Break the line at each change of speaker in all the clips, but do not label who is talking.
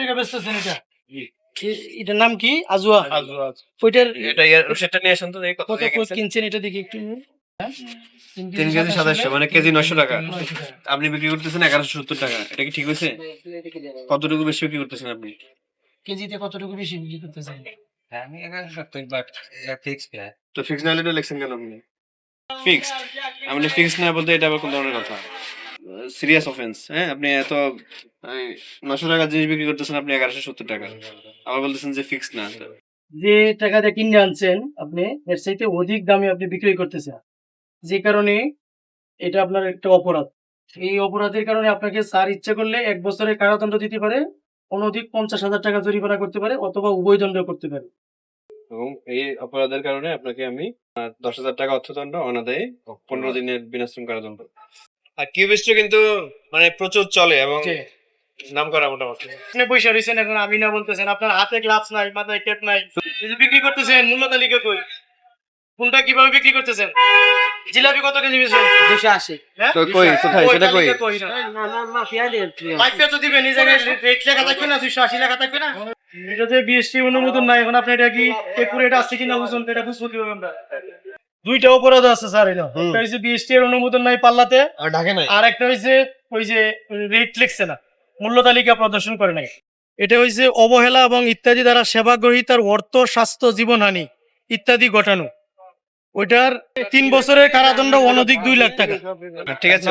টাকা বেচতেছেন এটা? এটার নাম কি? আজওয়া। ওইটার
এটা রসিদটা নিয়ে আসেন তো, দেখি কত দিয়ে কিনছেন।
কিনছেন এটা দেখি একটু।
3 কেজি 2700, মানে কেজি 900 টাকা। আপনি বিক্রি করতেছেন 1170 টাকা। এটা কি ঠিক হয়েছে? কতটুকু বেশি বিক্রি করতেছেন আপনি?
কেজিতে কতটুকু বেশি বিক্রি করতেছেন?
আমি 1170, বাট ফিক্স প্রাইস।
তো ফিক্স না হলে এটা লিখছেন কেন আপনি? ফিক্সড। আপনি ফিক্স না বলতে এটা আবার কোন ধরনের কথা? Serious offence. হ্যাঁ, আপনি এত 900 টাকার জিনিস বিক্রি করতেছেন আপনি 1170 টাকা। আবার বলতেছেন যে ফিক্স না।
যে টাকা দিয়ে কিনে আনছেন আপনি, এর চাইতে অধিক দামে আপনি বিক্রি করতেছেন, যে কারণে এটা আপনার একটা অপরাধ। এই অপরাধের কারণে আপনাকে স্যার ইচ্ছা করলে 1 বছরের কারাদণ্ড দিতে পারে, অনধিক 50,000 টাকা জরিমানা করতে পারে, অথবা উভয় দণ্ড করতে পারে।
এবং এই অপরাধের কারণে আপনাকে আমি 10,000 টাকা অর্থদণ্ড, অনাদায়ে 15 দিনের বিনাশ্রম কারাদণ্ড। আর কিউবিস্ট কিন্তু মানে প্রচুর চলে এবং নাম করা মোটামুটি।
আপনি পয়সা রয়েছেন, এখন আমি না বলতেছেন, আপনার হাতে গ্লাভস নাই, মাথায় ক্যাপ নাই, এই যে বিক্রি করতেছেন, মূল্য তালিকা কই? কোনটা কিভাবে বিক্রি করতেছেন? জিলাপি কত কেজি বেচেন? 280। হ্যাঁ,
তো কই কোথায় সেটা কই?
লাইফে তো দিবেন, এই জায়গায় রেট লেখা থাকবে না, 280 লেখা থাকবে না। এটাতে বিএসটি অনুমোদন নাই। এখন আপনি এটা কি একুরেট আছে কিনা বুঝুন, এটা বুঝবো কিভাবে আমরা? দুইটা অপরাধ আছে স্যার। এটা একটা হইছে বিএসটি এর অনুমোদন নাই পাল্লাতে,
আর ঢাকে নাই।
আর একটা হইছে ওই যে রেট লিখছে না, মূল্য তালিকা প্রদর্শন করে নাই। এটা হইছে অবহেলা এবং ইত্যাদি দ্বারা সেবা গ্রহীতার অর্থ, স্বাস্থ্য, জীবনহানি ইত্যাদি ঘটানো। ওইটার 3 বছরের কারাদণ্ড, অনধিক 2 লাখ টাকা।
ঠিক আছে,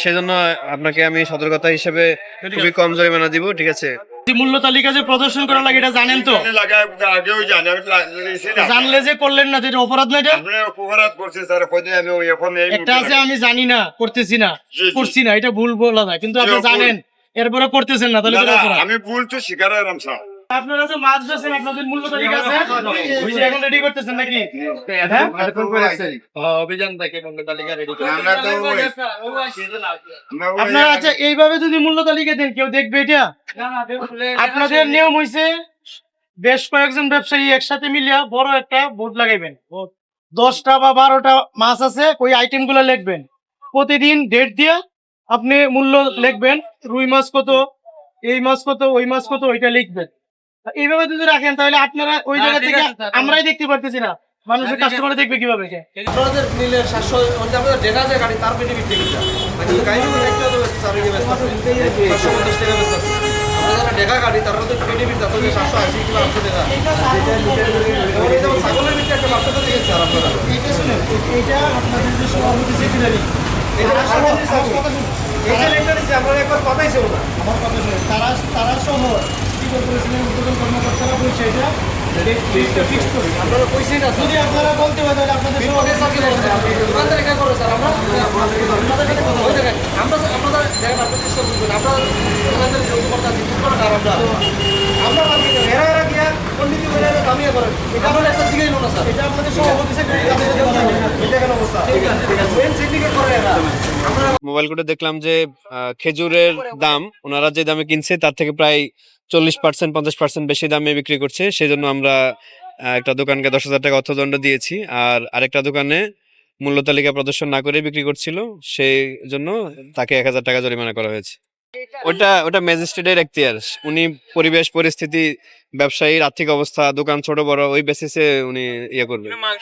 সেজন্য আপনাকে আমি সতর্কতা হিসেবে খুবই কম জরিমানা দিব। ঠিক আছে,
মূল্য তালিকা যে প্রদর্শন করা লাগে এটা জানেন তো?
আগেও জানি, আমি
জানলে যে করলেন না, এটা অপরাধ না? এটা
অপরাধ করছি স্যার, আমি এখন
একটা আছে আমি জানি না, করতেছি না, করছি না, এটা ভুল বলা যায়, কিন্তু আপনি জানেন এরপরে করতেছেন না, তাহলে এটা অপরাধ।
আমি ভুল তো স্বীকার হলাম স্যার।
আপনারা যে মাছ বেচেন, আপনাদের মূল্য তালিকা আছে, ওই যে এখন রেডি করতেছেন নাকি?
অভিযান থেকে মূল্য তালিকা রেডি করে
আমরা তো
আপনারা আচ্ছা এইভাবে যদি মূল্য তালিকা দেন, কেউ দেখবে এটা? আপনাদের নিয়ম হইছে বেশ কয়েকজন ব্যবসায়ী একসাথে মিলিয়া বড় একটা বোর্ড লাগাইবেন, 10টা বা 12টা মাছ আছে, ওই আইটেম গুলো লিখবেন, প্রতিদিন ডেট দিয়া আপনি মূল্য লিখবেন, রুই মাছ কত, এই মাছ কত, ওই মাছ কত, ওইটা লিখবেন। এইভাবে যদি রাখেন তাহলে আপনারা ওই জায়গা থেকে আমরাই দেখতে পারতেছি না, মানুষের কাস্টমার দেখবে কিভাবে?
আপনাদের নিলে 700 ওটা আমাদের ডেটা যে গাড়ি তার পেটি বিক্রি করতে মানে গাড়ি একটা তো সারি কে ব্যস্ত 750 টাকা ব্যস্ত। আমরা যারা ডেকা গাড়ি তারা তো পেটি বিক্রি করতে 780 কিলো 800 টাকা। এটা ছাগলের ভিতরে একটা মাত্রা দিয়ে স্যার আপনারা
এইটা শুনেন, এইটা আপনাদের যে সভাপতি সেক্রেটারি,
এটা এটা লেটারে যে আমরা একবার কথাই ছিল না।
আমার কথা শুনে তারা সহ সিটি কর্পোরেশনের উদ্যোগী কর্মকর্তারা বলছে এটা ফিক্স করি।
আপনারা কইছেন না
যদি আপনারা বলতে হয় তাহলে আপনাদের
বিপদে সাথে বলছে আপনি দোকানদার একা করে স্যার আমরা আপনাদের সাথে কথা বলতে গেছি আমরা আপনাদের দেখেন আপনাদের চেষ্টা করবেন আপনারা দোকানদার যে উপকার আছে কি করে আর আমরা মানে এরা এরা গিয়া পণ্ডিত বলে দামিয়ে করেন এটা আমরা একটা দিকেই না স্যার
এটা আপনাদের সভাপতি সেক্রেটারি
এটা কেন অবস্থা ঠিক আছে মেন সিন্ডিকেট করে এরা আমরা
মোবাইল কোর্টে দেখলাম যে খেজুরের দাম ওনারা যে দামে কিনছে তার থেকে প্রায় 40% 50% বেশি দামে বিক্রি করছে। সেজন্য আমরা একটা দোকানকে 10,000 টাকা অর্থদণ্ড দিয়েছি, আর আরেকটা দোকানে মূল্য তালিকা প্রদর্শন না করে বিক্রি করছিল, সেই জন্য তাকে 1,000 টাকা জরিমানা করা হয়েছে। ওটা ম্যাজিস্ট্রেটের এখতিয়ার। উনি পরিবেশ পরিস্থিতি, ব্যবসায়ীর আর্থিক অবস্থা, দোকান ছোট বড় ওই বেসিসে উনি ইয়ে করবেন।